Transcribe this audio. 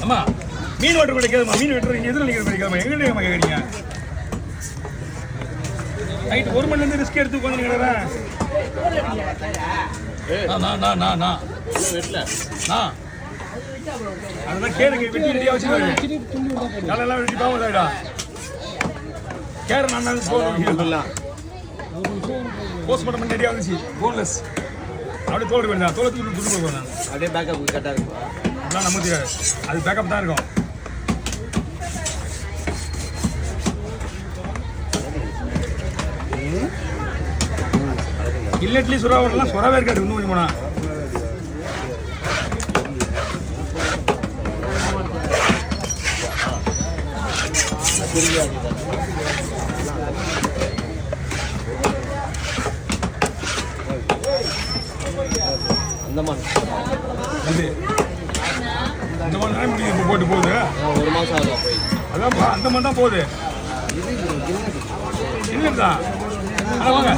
அம்மா மீன் வெட்டுற கிடைக்காதுமா, மீன் வெட்டுறீங்க எதில் நிற்கிற கிடைக்காதுமா, எங்கிட்ட கேட்குறீங்க? நைட்டு 1 மணிலேருந்து ரிஸ்க் எடுத்து உட்காந்துருக்கிறேன். அதெல்லாம் கேளுங்க, வெட்டி ரெடியாக வச்சுக்கோங்க. காலெல்லாம் வெட்டி பாவம்டா. கேர நான் போடலாம். போஸ்ட்மார்ட்டம் பண்ணி ரெடியாக வந்துச்சு, போன்லெஸ். அப்படியே தோல் போயிருந்தா, தோலை தூக்கி துணி போடுவேன். அப்படியே பேக்கப் கரெக்டாக இருக்கும். அதெல்லாம் நமக்கு தெரியாது, அது பேக்கப் தான் இருக்கும். இல்லட்லி சுறாவெல்லாம் சுறாவே இருக்காது. இன்னும் கொஞ்சம் போனா அந்தமான் இது அந்தமான் தான் முடியும். இப்போ போட்டு போகுது 1 மாதம் ஆகும் போய். அதான் அந்தமான் தான் போகுது. இல்லைங்களா? வாங்க.